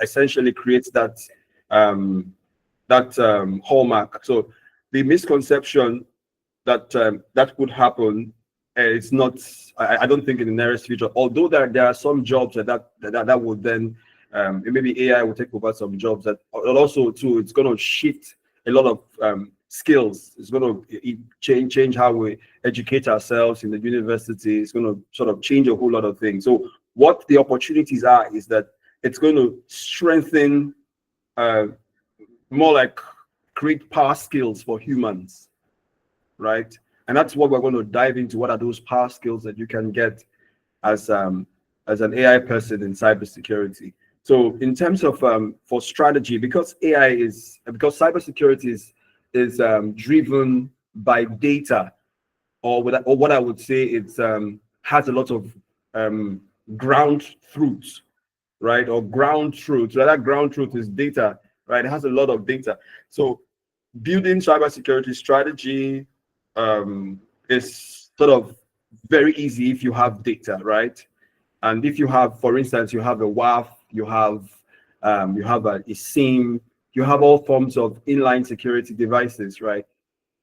essentially creates that hallmark. So the misconception that that could happen, it's not. I don't think in the nearest future. Although there are some jobs that would then maybe AI will take over some jobs, that also too it's going to shift a lot of skills. It's going to change how we educate ourselves in the university. It's going to sort of change a whole lot of things. So what the opportunities are is that it's going to strengthen, more like create power skills for humans, right? And that's what we're going to dive into. What are those power skills that you can get as an AI person in cybersecurity? So in terms of for strategy, because cybersecurity is driven by data, or what I would say, it's has a lot of ground truth, right? Or ground truth. So that ground truth is data, right? It has a lot of data. So building cybersecurity strategy is sort of very easy if you have data, right? And if you have, for instance, you have a WAF, you have a SIM, you have all forms of inline security devices, right?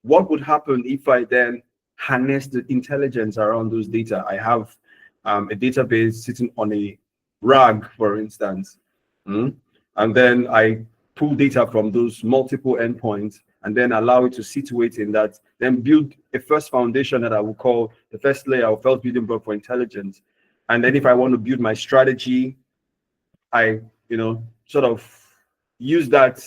What would happen if I then harness the intelligence around those data? I have a database sitting on a RAG, for instance, and then I pull data from those multiple endpoints and then allow it to situate in that, then build a first foundation that I will call the first layer of first building block for intelligence. And then if I want to build my strategy, I, sort of use that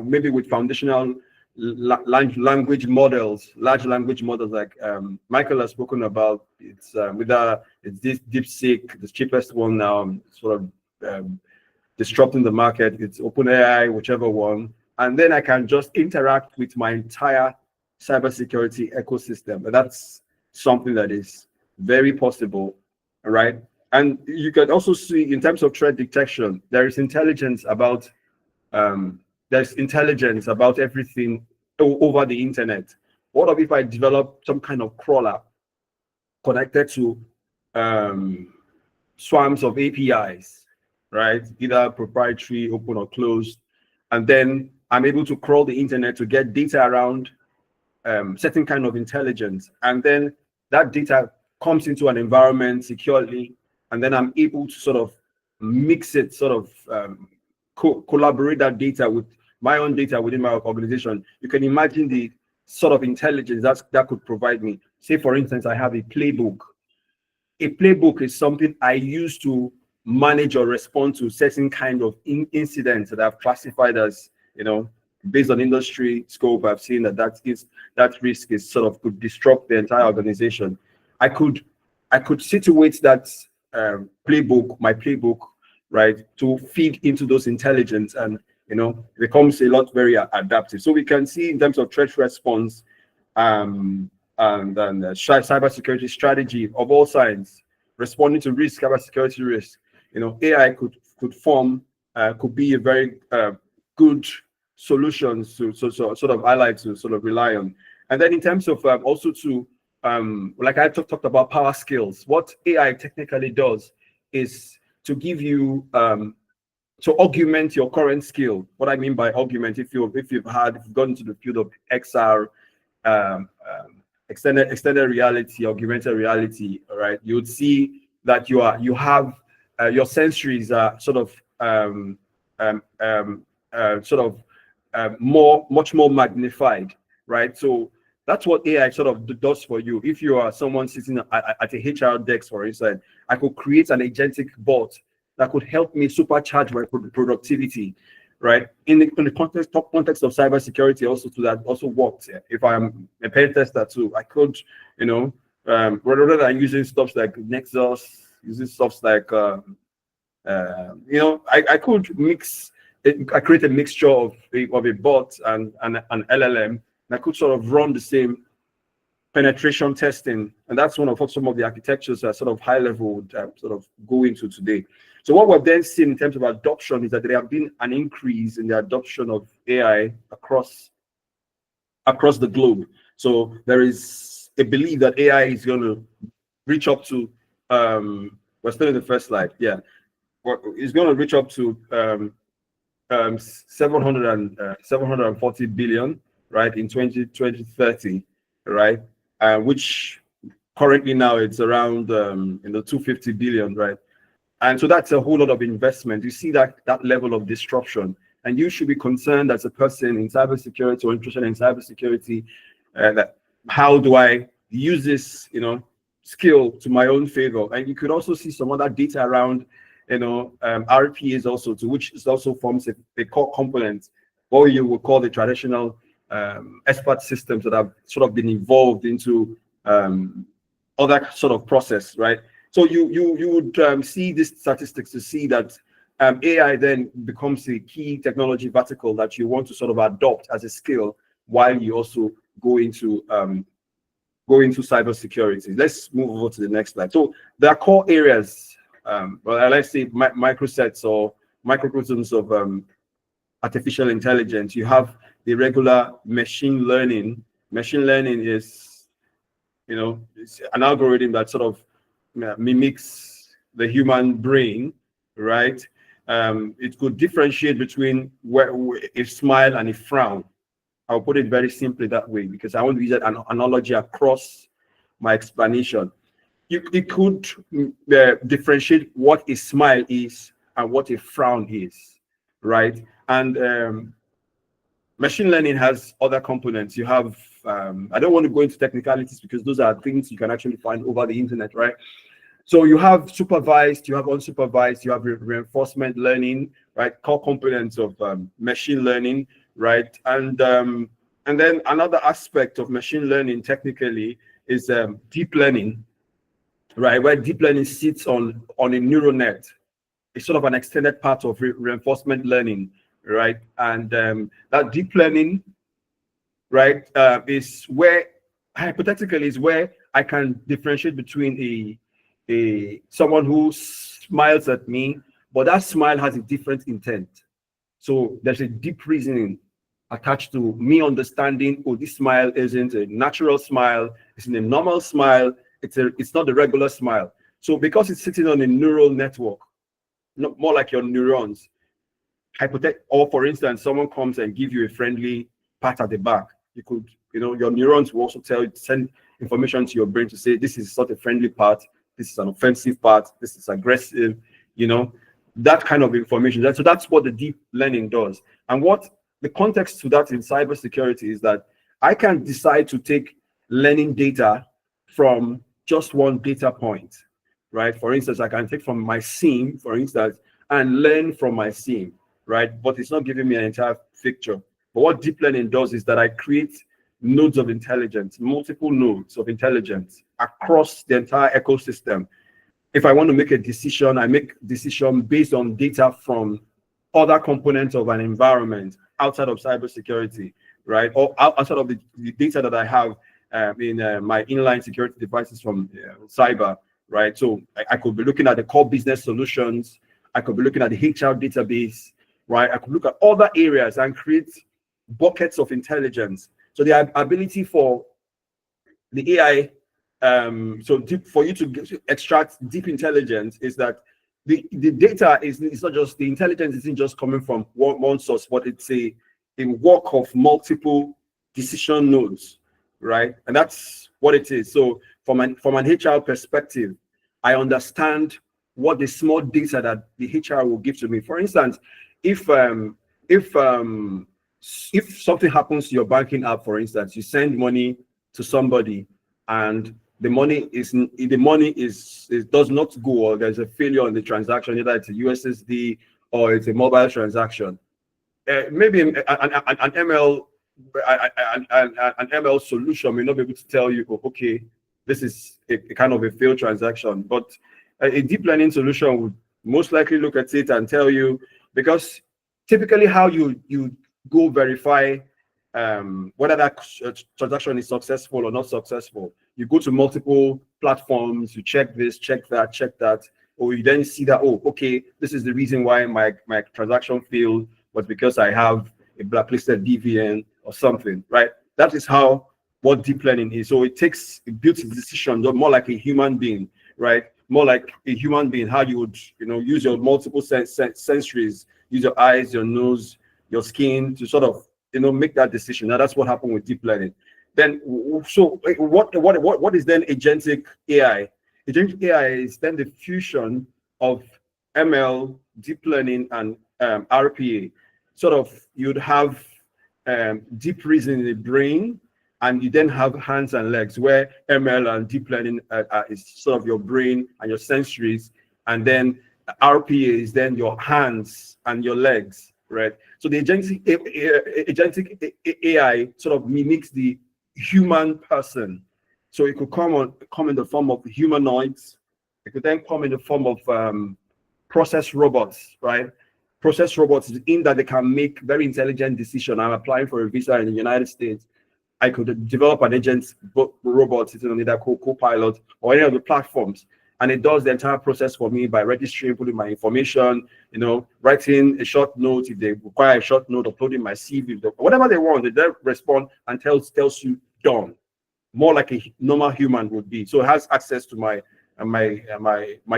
maybe with foundational language models, large language models like Michael has spoken about. It's this DeepSeek, the cheapest one now, sort of disrupting the market. It's OpenAI, whichever one. And then I can just interact with my entire cybersecurity ecosystem. And that's something that is very possible, right? And you can also see in terms of threat detection, there's intelligence about everything over the internet. What if I develop some kind of crawler connected to swarms of APIs, right? Either proprietary, open or closed, and then I'm able to crawl the internet to get data around certain kind of intelligence, and then that data comes into an environment securely, and then I'm able to sort of mix it, sort of collaborate that data with my own data within my organization. You can imagine the sort of intelligence that could provide me. Say, for instance, I have a playbook. A playbook is something I use to manage or respond to certain kind of incidents that I've classified as, based on industry scope. I've seen that risk is sort of could disrupt the entire organization. I could situate that my playbook, right, to feed into those intelligence, and it becomes a lot very adaptive. So we can see in terms of threat response and cybersecurity strategy of all kinds, responding to risk, cybersecurity risk. AI could be a very good solution to sort of highlight, to sort of rely on. And then in terms of also to like I talked about power skills, what AI technically does is to give you to augment your current skill. What I mean by augment, if you've gone into the field of XR, extended reality, augmented reality, all right, you would see that you have your sensories are much more magnified, right? So that's what AI sort of does for you. If you are someone sitting at a HR desk, for instance, I could create an agentic bot that could help me supercharge my productivity, right? In the context of cybersecurity, also works. If I'm a pen tester too, I could, rather than using stuff like Nexus, using stuff like, I could mix. I create a mixture of a bot and an LLM, and I could sort of run the same penetration testing, and that's one of some of the architectures that sort of high level would sort of go into today. So what we've then seen in terms of adoption is that there have been an increase in the adoption of AI across the globe. So there is a belief that AI is going to reach up to we're still in the first slide, yeah. It's going to reach up to 740 billion, right, in 2030, right, which currently now it's around 250 billion, right? And so that's a whole lot of investment. You see that level of disruption, and you should be concerned as a person in cybersecurity or interested in cybersecurity, that how do I use this, skill to my own favor? And you could also see some other data around, RPAs also, to which is also forms a core component, what you would call the traditional expert systems that have sort of been evolved into other sort of process, right? So you would see these statistics to see that AI then becomes a key technology vertical that you want to sort of adopt as a skill while you also go into cybersecurity. Let's move over to the next slide. So there are core areas, let's say microsets or microcosms of artificial intelligence. You have the regular machine learning. Machine learning is, it's an algorithm that sort of mimics the human brain, right? It could differentiate between a smile and a frown. I'll put it very simply that way because I want to use an analogy across my explanation. It could differentiate what a smile is and what a frown is, right? And machine learning has other components. You have, I don't want to go into technicalities because those are things you can actually find over the internet, right? So you have supervised, you have unsupervised, you have reinforcement learning, right? Core components of machine learning, right? And then another aspect of machine learning technically is deep learning, right? Where deep learning sits on a neural net. It's sort of an extended part of reinforcement learning, right? And that deep learning, right, is where hypothetically is where I can differentiate between someone who smiles at me, but that smile has a different intent. So there's a deep reasoning attached to me understanding, oh, this smile isn't a natural smile, it's a normal smile, it's not the regular smile. So because it's sitting on a neural network, more like your neurons, or for instance, someone comes and give you a friendly pat at the back, you could, your neurons will also send information to your brain to say, this is not a friendly part, this is an offensive part, this is aggressive, that kind of information. So that's what the deep learning does. And what the context to that in cybersecurity is that I can decide to take learning data from just one data point, right? For instance, I can take from my SIEM, for instance, and learn from my SIEM, right? But it's not giving me an entire picture. But what deep learning does is that I create nodes of intelligence, multiple nodes of intelligence across the entire ecosystem. If I want to make a decision, I make decision based on data from other components of an environment outside of cybersecurity, right? Or outside of the data that I have in my inline security devices from cyber, right? So I could be looking at the core business solutions. I could be looking at the HR database, right? I could look at other areas and create buckets of intelligence. So the ability for the AI, for you to extract deep intelligence is that the data it's not just, the intelligence isn't just coming from one source, but it's a work of multiple decision nodes, right? And that's what it is. So from an HR perspective, I understand what the small data that the HR will give to me. For instance, if something happens to your banking app, for instance, you send money to somebody and the money does not go, or there's a failure on the transaction, either it's a USSD or it's a mobile transaction. Maybe an ML solution may not be able to tell you, oh, okay, this is a kind of a failed transaction, but a deep learning solution would most likely look at it and tell you, because typically how you go verify whether that transaction is successful or not successful. You go to multiple platforms, you check this, check that, or you then see that, oh, okay, this is the reason why my transaction failed, was because I have a blacklisted DVN or something, right? That is what deep learning is. So it builds decisions more like a human being, right? More like a human being, how you would, use your multiple sensories, use your eyes, your nose, your skin to sort of, make that decision. Now that's what happened with deep learning. Then, so what is then agentic AI? Agentic AI is then the fusion of ML, deep learning, and RPA. Sort of, you'd have deep reasoning in the brain, and you then have hands and legs, where ML and deep learning is sort of your brain and your sensories, and then RPA is then your hands and your legs, right? So the agentic AI sort of mimics the human person. So it could come in the form of humanoids. It could then come in the form of process robots, right? Process robots in that they can make very intelligent decisions. I'm applying for a visa in the United States. I could develop an agent robot sitting on either Copilot or any of the platforms, and it does the entire process for me by registering, putting my information, writing a short note if they require a short note, uploading my CV, whatever they want. They then respond and tells you done, more like a normal human would be. So it has access to my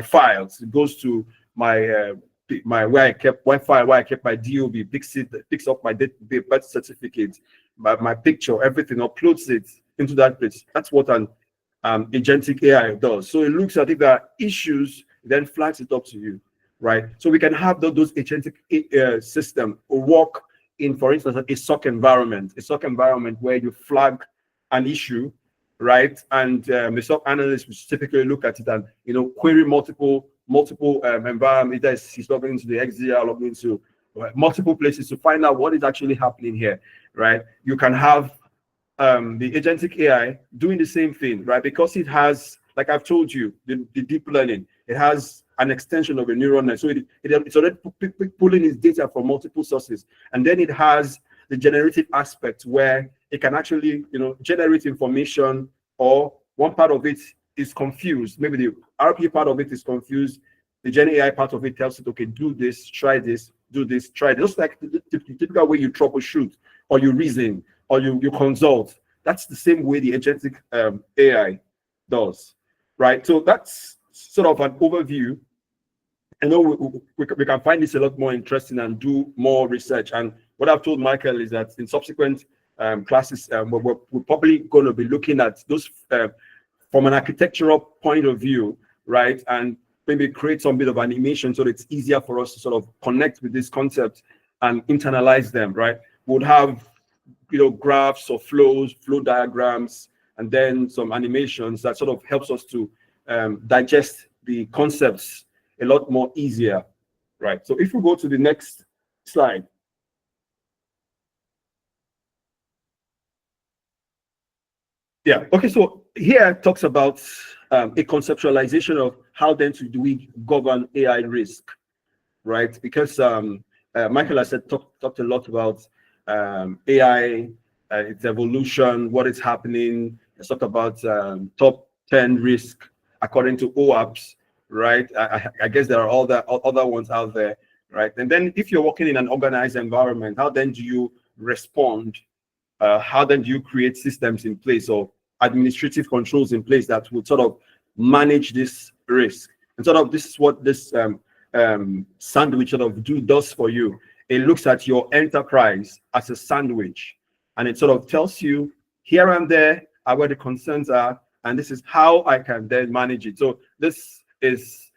files. It goes to my where I kept Wi-Fi, where I kept my DOB, picks up my birth certificate, my picture, everything, uploads it into that place. That's what an agentic AI does. So it looks at if there are issues, then flags it up to you, right? So we can have those agentic system work in, for instance, a SOC environment, where you flag an issue, right? And the SOC analyst will typically look at it and query multiple environment. Either he's logging into the XDR, logging into multiple places to find out what is actually happening here, right? You can have the agentic AI doing the same thing, right? Because it has, like I've told you, the deep learning, it has an extension of a neural net. So it's already pulling its data from multiple sources. And then it has the generative aspect where it can actually, generate information, or one part of it is confused. Maybe the RP part of it is confused. The Gen AI part of it tells it, okay, do this, try this, do this, try this. Just like the typical way you troubleshoot, or you reason, or you consult. That's the same way the agentic AI does, right? So that's sort of an overview. I know we can find this a lot more interesting and do more research. And what I've told Michael is that in subsequent classes, we're probably going to be looking at those from an architectural point of view, right? And maybe create some bit of animation so that it's easier for us to sort of connect with this concept and internalize them, right? We'll have graphs or flow diagrams, and then some animations that sort of helps us to digest the concepts a lot more easier, right? So if we go to the next slide. Yeah, okay, so here it talks about a conceptualization of how then do we govern AI risk, right? Because Michael has talked a lot about AI, its evolution, what is happening. Let's talk about top 10 risk according to OAPS, right? I guess there are all the other ones out there, right? And then if you're working in an organized environment, how then do you respond? How then do you create systems in place or administrative controls in place that will sort of manage this risk? And sort of this is what this sandwich sort of does for you. It looks at your enterprise as a sandwich, and it sort of tells you here and there are where the concerns are, and this is how I can then manage it. So this is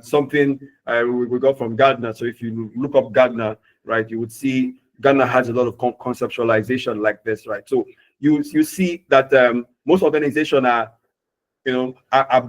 something we got from Gartner. So if you look up Gartner, right, you would see Gartner has a lot of conceptualization like this, right? So you see that most organizations are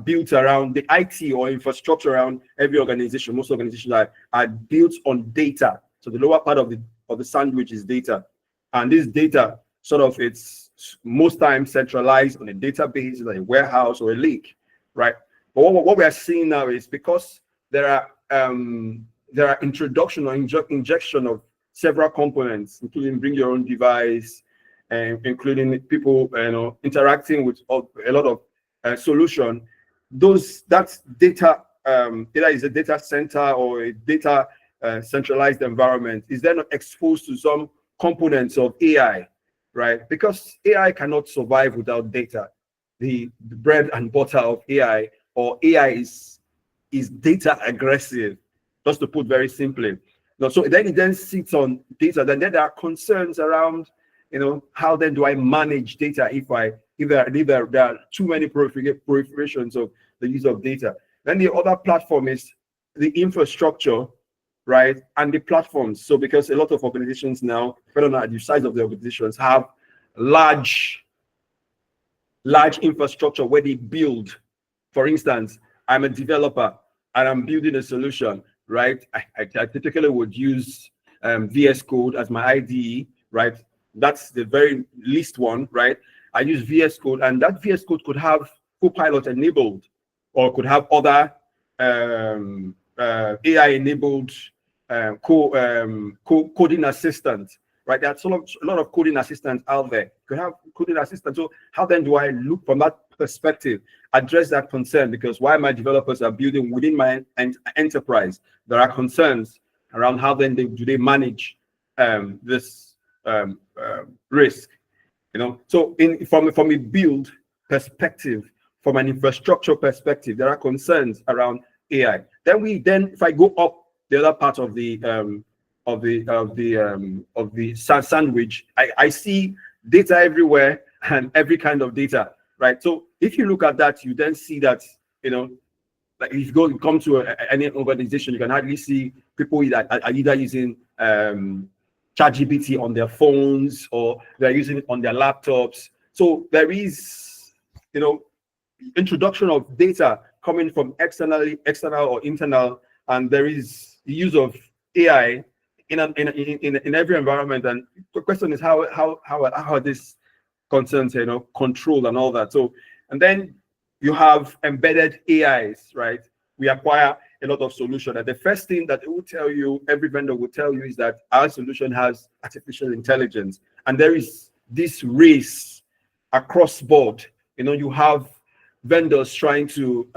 built around the IT or infrastructure around every organization. Most organizations are built on data. So the lower part of the sandwich is data, and this data sort of it's most times centralized on a database, like a warehouse or a lake, right? But what we are seeing now is because there are introduction or injection of several components, including bring your own device, and including people interacting with a lot of solution. That's data. Either is a data center or a data centralized environment is then exposed to some components of AI, right? Because AI cannot survive without data. The bread and butter of AI, or AI is data aggressive, just to put very simply. So then it then sits on data. Then there are concerns around, how then do I manage data if there are too many proliferations of the use of data. Then the other platform is the infrastructure, right, and the platforms. So because a lot of organizations now, depending on the size of the organizations, have large infrastructure where they build. For instance, I'm a developer and I'm building a solution, right? I typically would use VS Code as my IDE, right? That's the very least one, right? I use VS Code, and that VS Code could have Copilot enabled, or could have other AI enabled coding assistants, right? There's a lot of coding assistants out there. You could have coding assistants. So how then do I look from that perspective, address that concern? Because while my developers are building within my enterprise, there are concerns around how then do they manage this risk. So from a build perspective, from an infrastructure perspective, there are concerns around AI. Then if I go up the other part of the sandwich, I see data everywhere and every kind of data, right? So if you look at that, you then see that, like if you come to any organization, you can hardly see people that are either using ChatGPT on their phones, or they're using it on their laptops. So there is, introduction of data coming from external or internal, and there is the use of AI in every environment. And the question is how are these concerns, controlled and all that. So, and then you have embedded AIs, right? We acquire a lot of solutions, and the first thing that it will tell you, every vendor will tell you, is that our solution has artificial intelligence. And there is this race across board. You have vendors trying to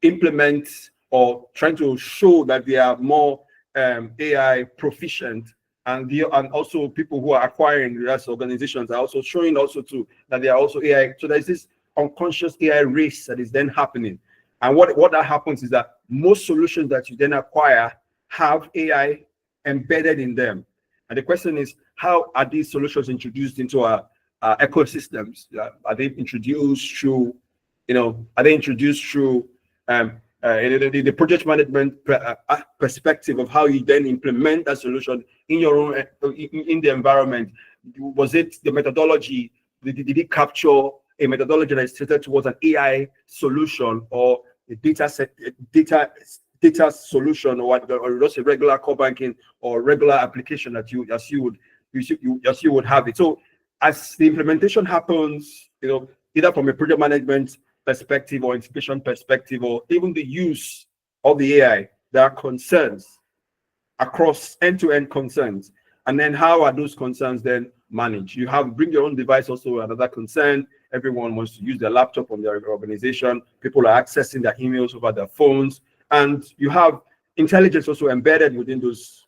implement or trying to show that they are more AI proficient, and also people who are acquiring those organizations are also showing too that they are also AI. So there's this unconscious AI race that is then happening. And what that happens is that most solutions that you then acquire have AI embedded in them. And the question is, how are these solutions introduced into our ecosystems? Are they introduced through, the project management perspective of how you then implement that solution in your own in the environment? Was it the methodology? Did it capture a methodology that is treated towards an AI solution, or a data solution, or just a regular core banking or regular application that you would have it? So as the implementation happens, either from a project management perspective or integration perspective, or even the use of the AI, there are concerns across end-to-end concerns. And then how are those concerns then managed? You have bring your own device, also another concern. Everyone wants to use their laptop on their organization. People are accessing their emails over their phones, and you have intelligence also embedded within those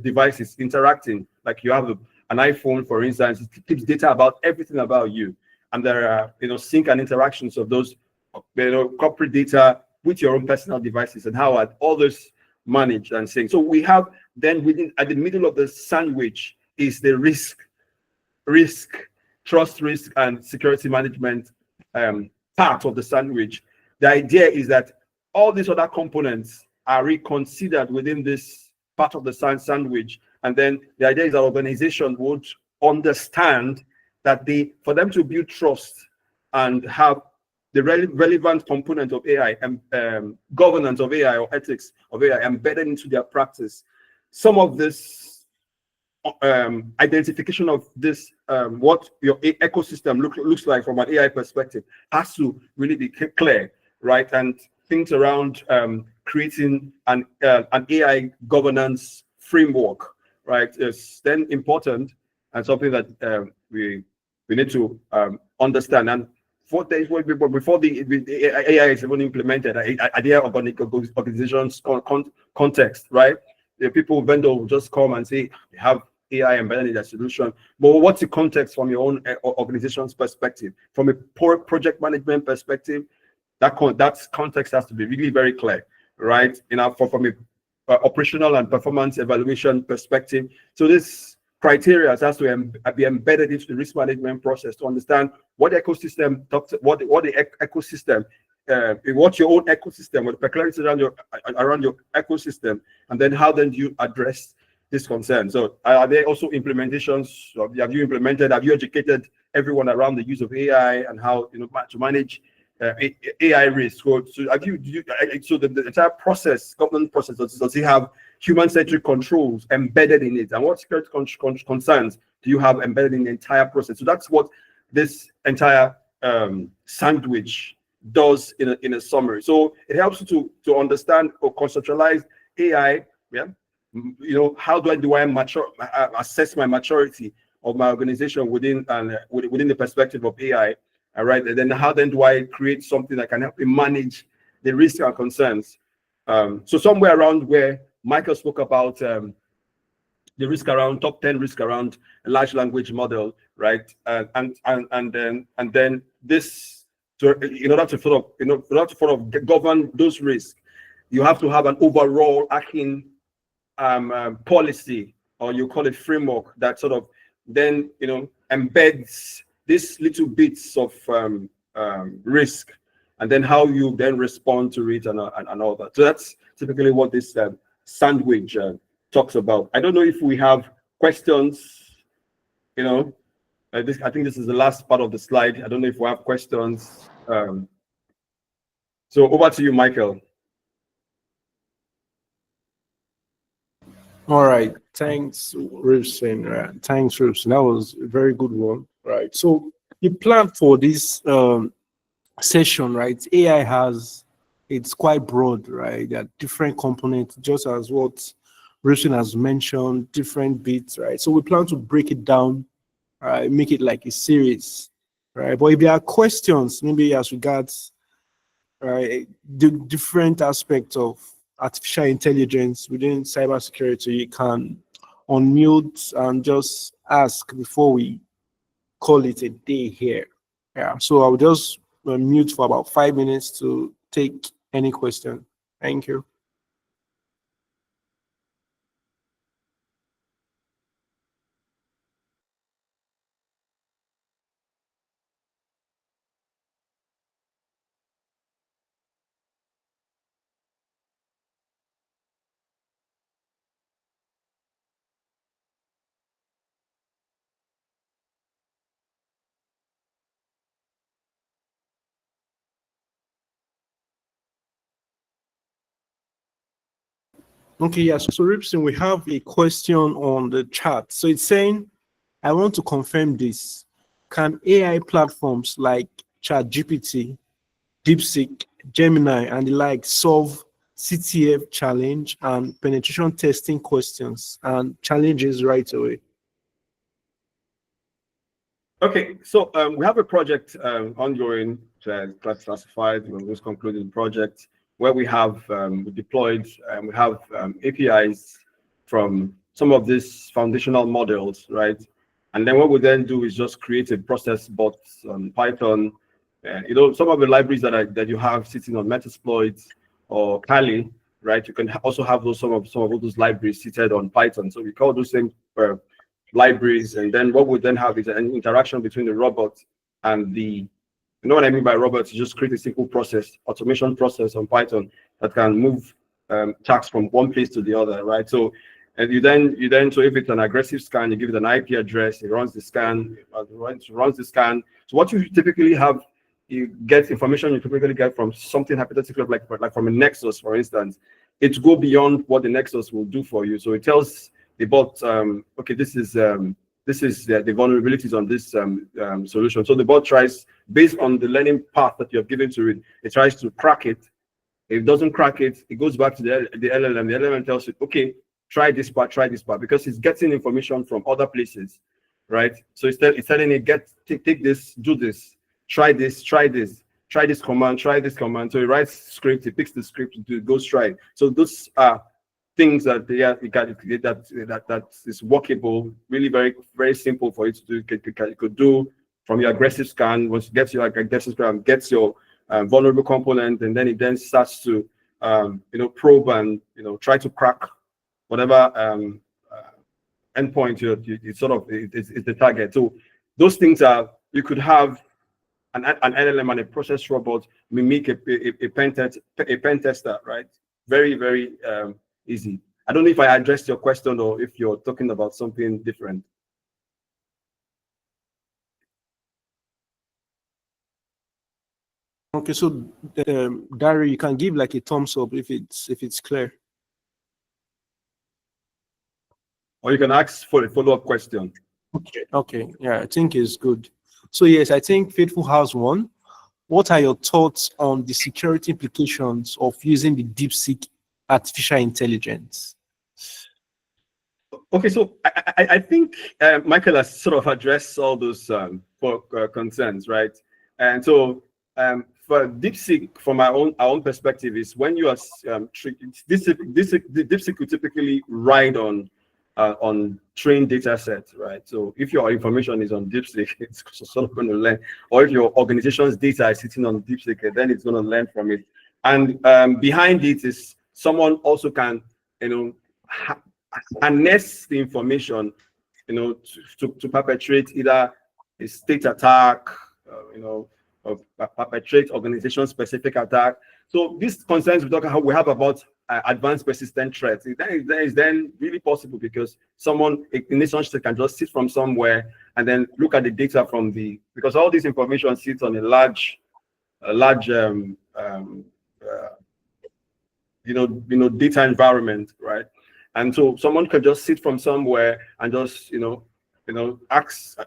devices interacting. Like you have an iPhone, for instance, it keeps data about everything about you, and there are sync and interactions of those corporate data with your own personal devices, and how are all those managed and saying. So we have then at the middle of the sandwich is the trust risk and security management part of the sandwich. The idea is that all these other components are reconsidered within this part of the sandwich, and then the idea is that organization would understand that for them to build trust and have the relevant component of AI and governance of AI or ethics of AI embedded into their practice, some of this identification of this, what your ecosystem looks like from an AI perspective, has to really be clear, right? And things around creating an AI governance framework, right, is then important, and something that we need to understand. And before the AI is even implemented, idea of organization's context, right? The vendor will just come and say, we have AI embedded in their solution. But what's the context from your own organization's perspective? From a project management perspective, that context has to be really very clear, right? From operational and performance evaluation perspective. So this criteria has to be embedded into the risk management process to understand what the ecosystem what the ecosystem, what's your own ecosystem, what the peculiarities around your ecosystem, and then how then do you address this concern. So are there also implementations? Have you implemented? Have you educated everyone around the use of AI and how to manage AI risk? So have so the entire process, government process, does it have human-centric controls embedded in it? And what security concerns do you have embedded in the entire process? So that's what this entire sandwich does in a summary. So it helps you to understand or conceptualize AI. Yeah, how do I assess my maturity of my organization within the perspective of AI? All right, and then how then do I create something that can help me manage the risks and concerns? So somewhere around where Michael spoke about the risk around top 10 risk around a large language model, right? And then this, in order to sort of govern those risks, you have to have an overall arcing policy, or you call it framework, that sort of then embeds these little bits of risk, and then how you then respond to it and all that. So that's typically what this sandwich talks about. I don't know if we have questions. I think this is the last part of the slide. I don't know if we have questions. So over to you, Michael. All right, thanks, Rypson. Thanks, Rypson. That was a very good one. Right. So the plan for this session, right? AI it's quite broad, right? There are different components, just as what Rypson has mentioned, different bits, right? So we plan to break it down, make it like a series, right? But if there are questions, maybe as regards the different aspects of artificial intelligence within cybersecurity, you can unmute and just ask before we call it a day here. Yeah, so I'll just mute for about 5 minutes to take any question. Thank you. Okay, yes. So Rypson, we have a question on the chat. So it's saying, I want to confirm this. Can AI platforms like ChatGPT, DeepSeek, Gemini, and the like solve CTF challenge and penetration testing questions and challenges right away? Okay, so we have a project ongoing, classified. We just concluded the project where we have deployed and we have APIs from some of these foundational models, right? And then what we then do is just create a process bot on Python. Some of the libraries that you have sitting on Metasploit or Kali, right? You can also have some of those libraries seated on Python. So we call those same libraries, and then what we then have is an interaction between the robot and the, what I mean by robots, you just create a simple process, automation process on Python that can move tasks from one place to the other, right? So, and you then, so if it's an aggressive scan, you give it an IP address, it runs the scan, runs the scan. So what you typically have, you get information you typically get from something hypothetical, like from a Nexus, for instance. It go beyond what the Nexus will do for you. So it tells the bot, okay, this is the vulnerabilities on this solution. So the bot tries, based on the learning path that you have given to it, it tries to crack it. If it doesn't crack it, it goes back to the LLM. The LLM tells it, okay, try this part, because it's getting information from other places, right? So it's telling it, take this, do this, try this command, try this command. So it writes script, it picks the script, it goes try. So those are things that that is workable, really very, very simple for you to do. You could do from your aggressive scan. Once you get your aggressive scan, gets your vulnerable component, and then it then starts to probe and try to crack whatever endpoint it's the target. So those things are, you could have an LLM and a process robot mimic a pen tester, right? Very, very easy. I don't know if I addressed your question or if you're talking about something different. Okay, so Dari, you can give like a thumbs up if it's clear. Or you can ask for a follow-up question. Okay, yeah, I think it's good. So yes, I think Faithful has one. What are your thoughts on the security implications of using the DeepSeek artificial intelligence? Okay, so I think Michael has sort of addressed all those concerns, right? And so for DeepSeek, from our own perspective, is when you are DeepSeek will typically ride on trained data sets, right? So if your information is on DeepSeek, it's sort of going to learn, or if your organization's data is sitting on DeepSeek, then it's going to learn from it. And behind it is someone also can, harness the information, to perpetrate either a state attack, or perpetrate organization-specific attack. So these concerns we have about advanced persistent threats, that is then really possible because someone in this instance can just sit from somewhere and then look at the data from because all this information sits on a large data environment, right? And so someone could just sit from somewhere and just ask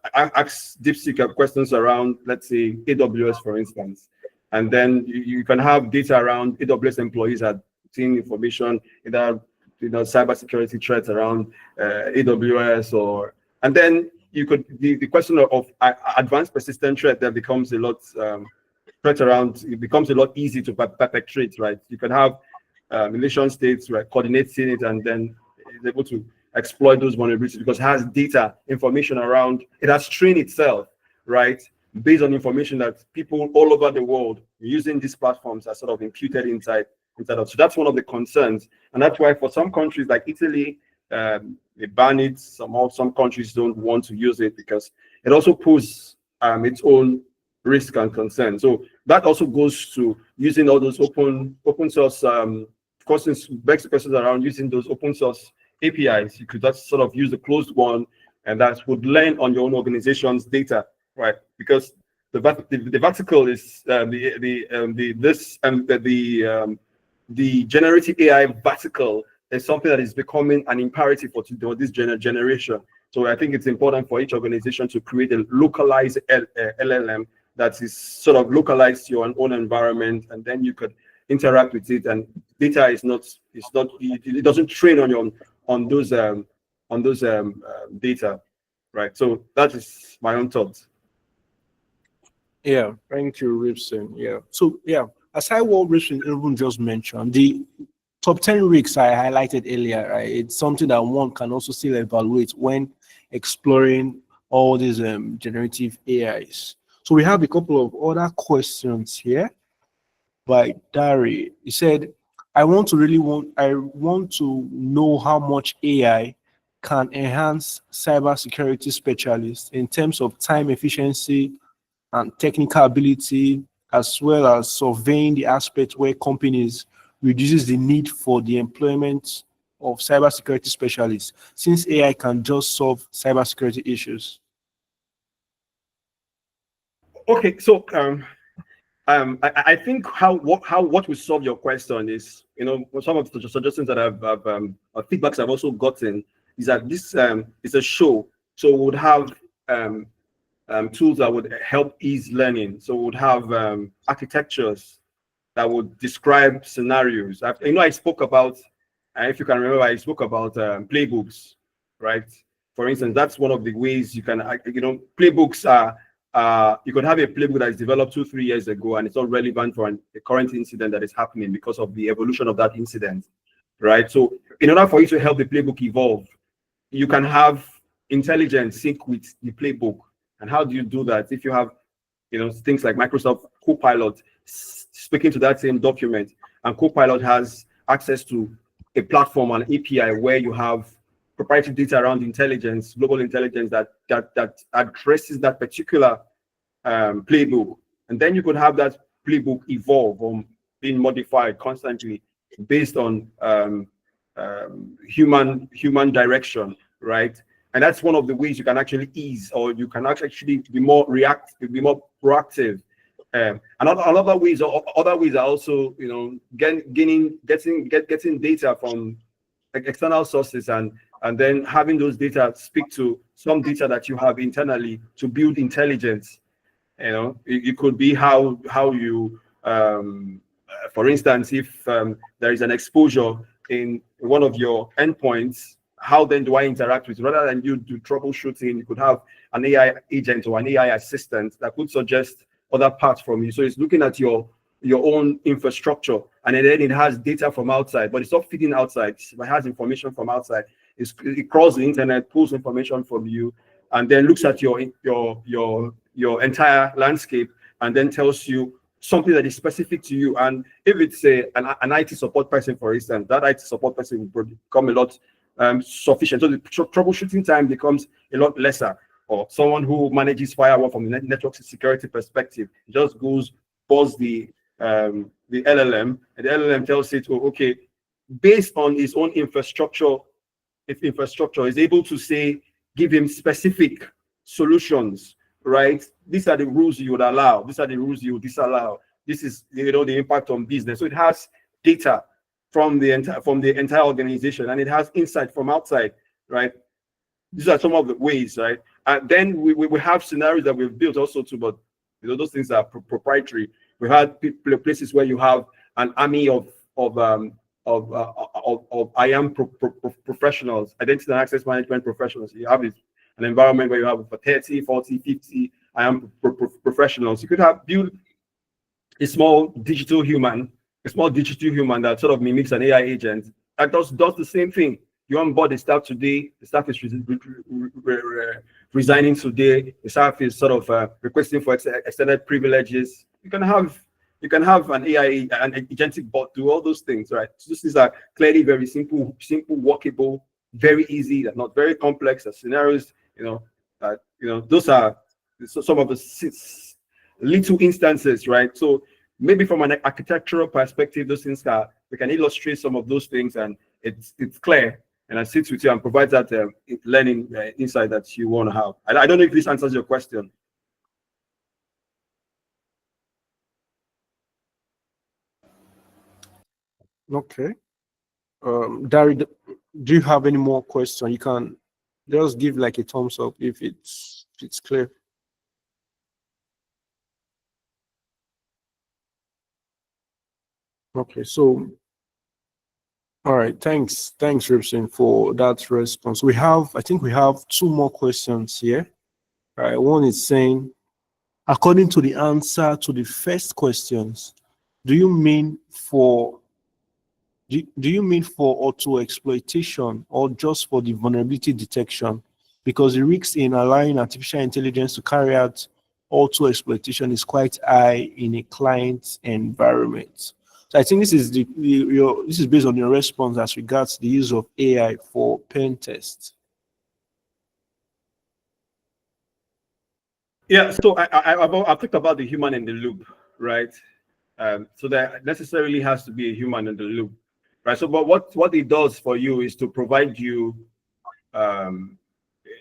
DeepSeek questions around, let's say, AWS, for instance, and then you can have data around AWS employees are seeing information, either cybersecurity threats around AWS, and then you could the question of advanced persistent threat that becomes a lot threat around. It becomes a lot easy to perpetrate, right? You can have nation states, right, coordinating it, and then is able to exploit those vulnerabilities because it has data, information around. It has trained itself, right, based on information that people all over the world using these platforms are sort of imputed inside of. So that's one of the concerns, and that's why for some countries like Italy, they ban it. Some countries don't want to use it because it also poses its own risk and concern. So that also goes to using all those open source questions, begs the questions around using those open source APIs. You could just sort of use the closed one, and that would learn on your own organization's data, right? Because the vertical is the generative AI vertical is something that is becoming an imperative for this generation. So I think it's important for each organization to create a localized LLM that is sort of localized to your own environment, and then you could interact with it. And data it doesn't train on those data, right? So that is my own thoughts. Yeah, thank you, Rypson. Yeah. So yeah, aside what Rypson even just mentioned, the top 10 risks I highlighted earlier, right? It's something that one can also still evaluate when exploring all these generative AIs. So we have a couple of other questions here by Dari. He said, I want to know how much AI can enhance cybersecurity specialists in terms of time efficiency and technical ability, as well as surveying the aspect where companies reduces the need for the employment of cybersecurity specialists, since AI can just solve cybersecurity issues. Okay, so I think what will solve your question is, some of the suggestions that feedbacks I've also gotten is that this is a show, so we would have tools that would help ease learning. So we would have architectures that would describe scenarios. I spoke about, if you can remember, I spoke about playbooks, right? For instance, that's one of the ways you can, playbooks are. You could have a playbook that is developed 2-3 years ago, and it's not relevant for a current incident that is happening because of the evolution of that incident, right? So in order for you to help the playbook evolve, you can have intelligence sync with the playbook. And how do you do that? If you have, things like Microsoft Copilot speaking to that same document, and Copilot has access to a platform, an API, where you have proprietary data around intelligence, global intelligence that addresses that particular playbook. And then you could have that playbook evolve or being modified constantly based on human direction, right? And that's one of the ways you can actually ease, or you can actually be more proactive. Other ways are also, you know, getting data from external sources, and then having those data speak to some data that you have internally to build intelligence. You know, it could be how you, for instance, if there is an exposure in one of your endpoints, how then do I interact with it? Rather than you do troubleshooting, you could have an AI agent or an AI assistant that could suggest other parts from you. So it's looking at your own infrastructure, and then it has data from outside, but it's not feeding outside. It has information from outside. It crawls the internet, pulls information from you, and then looks at your entire landscape, and then tells you something that is specific to you. And if it's an IT support person, for instance, that IT support person will become a lot sufficient. So the troubleshooting time becomes a lot lesser. Or someone who manages firewall from the network security perspective, just goes, buzz the LLM, and the LLM tells it, oh, okay, based on his own infrastructure, if infrastructure is able to say, give him specific solutions, right? These are the rules you would allow. These are the rules you would disallow. This is, you know, the impact on business. So it has data from the entire organization, and it has insight from outside, right? These are some of the ways, right? And then we have scenarios that we've built also too, but you know, those things are proprietary. We had places where you have an army of IAM professionals, identity and access management professionals. You have an environment where you have 30, 40, 50 IAM professionals. You could have built a small digital human that sort of mimics an AI agent that does the same thing. You onboard the staff today, the staff is resigning today, the staff is sort of requesting for extended privileges. You can have an AI, an agentic bot do all those things, right? So these are clearly very simple, workable, very easy, they're not very complex. The scenarios, those are some of the little instances, right? So maybe from an architectural perspective, those things we can illustrate some of those things, and it's clear, and it sits with you and provides that learning insight that you want to have. I don't know if this answers your question. Okay. Dari, do you have any more questions? You can just give like a thumbs up if it's clear. Okay, so all right, thanks, Rypson, for that response. I think we have two more questions here. All right, one is saying, according to the answer to the first questions, do you mean for auto exploitation or just for the vulnerability detection? Because the risk in allowing artificial intelligence to carry out auto exploitation is quite high in a client environment. So I think this is this is based on your response as regards the use of AI for pen tests. Yeah, so I've talked about the human in the loop, right? So there necessarily has to be a human in the loop, right? So, but what it does for you is to provide you,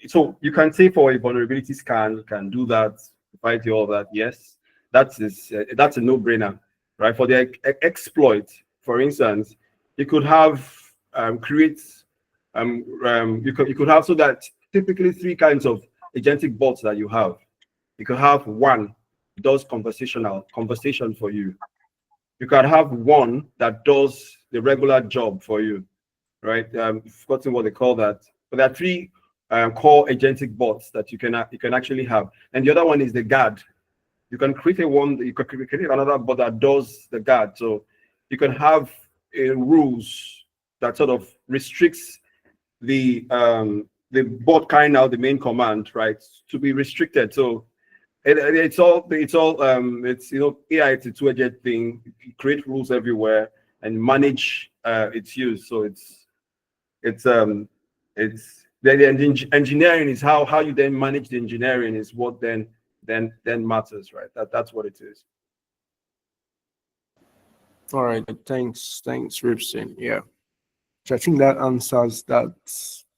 so you can say for a vulnerability scan, you can do that, provide you all that. Yes, that's a no-brainer, right? For the exploit, for instance, you could have you could have, so that typically three kinds of agentic bots that you have. You could have one does conversation for you. You can have one that does the regular job for you, right? I've forgotten what they call that, but there are three core agentic bots that you can actually have, and the other one is the guard. You can create you can create another bot that does the guard. So you can have rules that sort of restricts the bot carrying out the main command, right, to be restricted. So it's AI. It's a two-edged thing. You create rules everywhere, and manage its use. So it's the engineering is how you then manage the engineering is what then matters, right? That's what it is. All right, thanks, Rypson. Yeah, so I think that answers that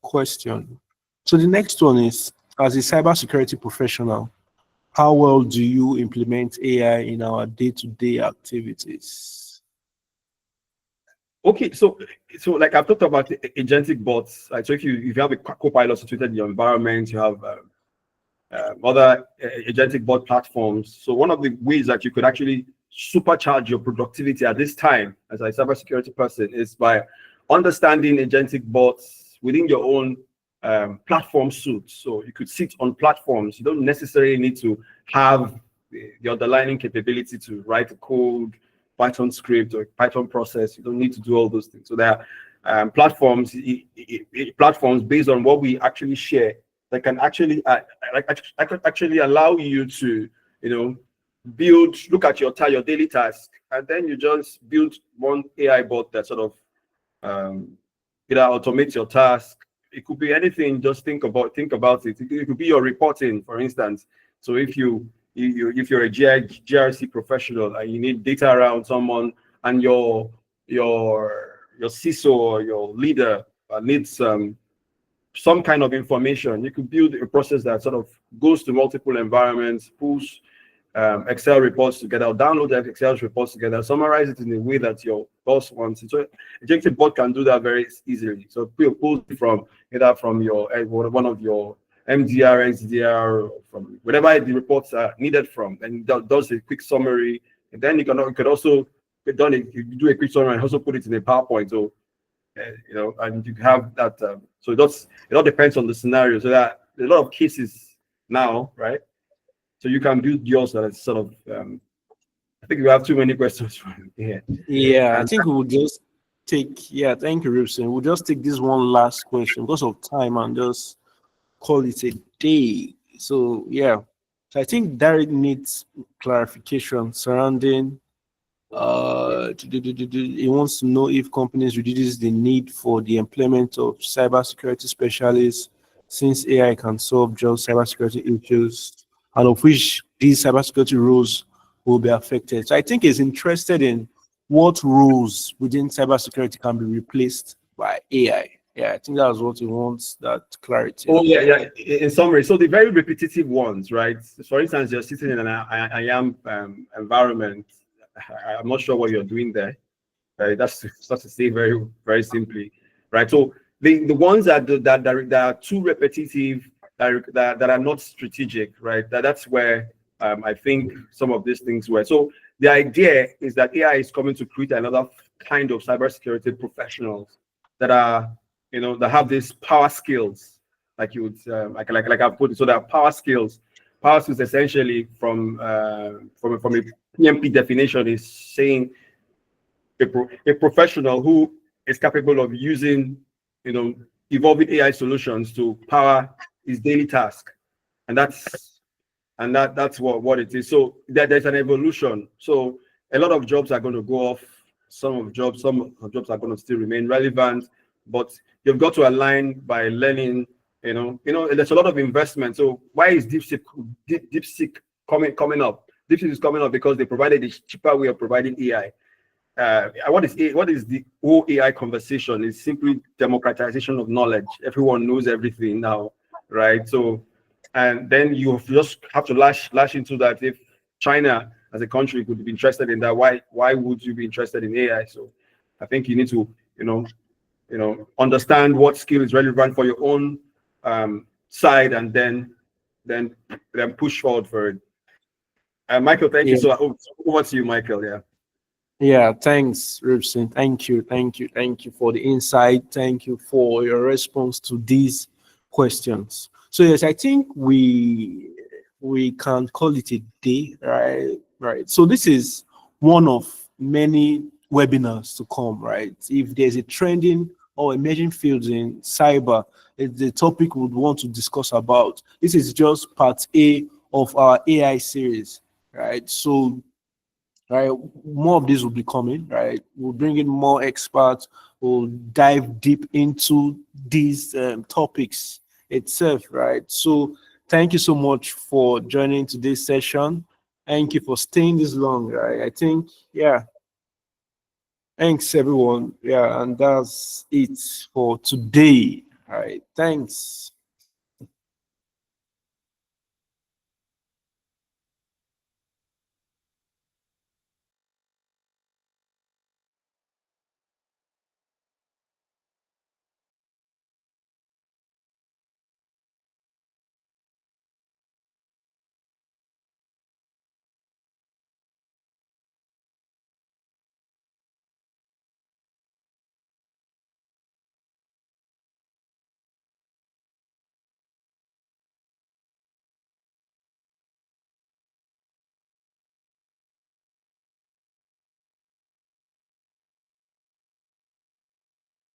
question. So the next one is, as a cybersecurity professional, how well do you implement AI in our day-to-day activities? Okay, so like I've talked about the agentic bots. Right? So if you have a co-pilot situated in your environment, you have other agentic bot platforms. So one of the ways that you could actually supercharge your productivity at this time as a cybersecurity person is by understanding agentic bots within your own platform suite. So you could sit on platforms. You don't necessarily need to have the underlying capability to write a code, Python script or Python process. You don't need to do all those things. So there are platforms based on what we actually share that can actually actually allow you to, look at your daily task, and then you just build one AI bot that sort of either automates your task. It could be anything. Just think about it. It could be your reporting, for instance. So if you're a GRC professional and you need data around someone, and your CISO or your leader needs some kind of information, you could build a process that sort of goes to multiple environments, pulls Excel reports together, download the Excel reports together, summarize it in a way that your boss wants it. So agentic bot can do that very easily. So pull from either from your one of your MDR, XDR, from whatever the reports are needed from, and does a quick summary. And then you could also you do a quick summary and also put it in a PowerPoint. So and you have that. So it all depends on the scenario. So that a lot of cases now, right? So you can build yours that is sort of. I think you have too many questions from here. Yeah, I think we will just take. Yeah, thank you, Rypson. We'll just take this one last question because of time and just call it a day. So yeah, so I think Derek needs clarification surrounding. He wants to know if companies reduce the need for the employment of cybersecurity specialists, since AI can solve just cybersecurity issues, and of which these cybersecurity roles will be affected. So I think he's interested in what roles within cybersecurity can be replaced by AI. Yeah, I think that's what he wants, that clarity. Oh, yeah. In summary, so the very repetitive ones, right? For instance, you're sitting in an IAM environment. I'm not sure what you're doing there. That's to say very, very simply, right? So the ones that are too repetitive, that are not strategic, right? That's where I think some of these things were. So the idea is that AI is coming to create another kind of cybersecurity professionals that are, that have these power skills, like you would, like I've put it. So there are power skills. Power skills essentially from a PMP definition is saying a professional who is capable of using, evolving AI solutions to power his daily task, and that's what it is. So there's an evolution. So a lot of jobs are going to go off. Some jobs are going to still remain relevant, but you've got to align by learning. There's a lot of investment. So why is DeepSeek coming up? DeepSeek is coming up because they provided a cheaper way of providing AI. What is the whole AI conversation? It's simply democratization of knowledge. Everyone knows everything now, right? So, and then you just have to lash into that. If China as a country could be interested in that, why would you be interested in AI? So I think you need to understand what skill is relevant for your own side, and then push forward for it. Michael, thank you. So over to you, Michael. Yeah. Yeah, thanks, Rypson. Thank you for the insight. Thank you for your response to these questions. So yes, I think we can call it a day, right? Right. So this is one of many webinars to come, right? If there's a trending or emerging fields in cyber, it's the topic we would want to discuss about. This is just part A of our AI series, right? So right? More of this will be coming, right? We'll bring in more experts. We'll dive deep into these topics itself, right? So thank you so much for joining today's session. Thank you for staying this long, right? I think, yeah. Thanks, everyone. Yeah, and that's it for today. All right. Thanks.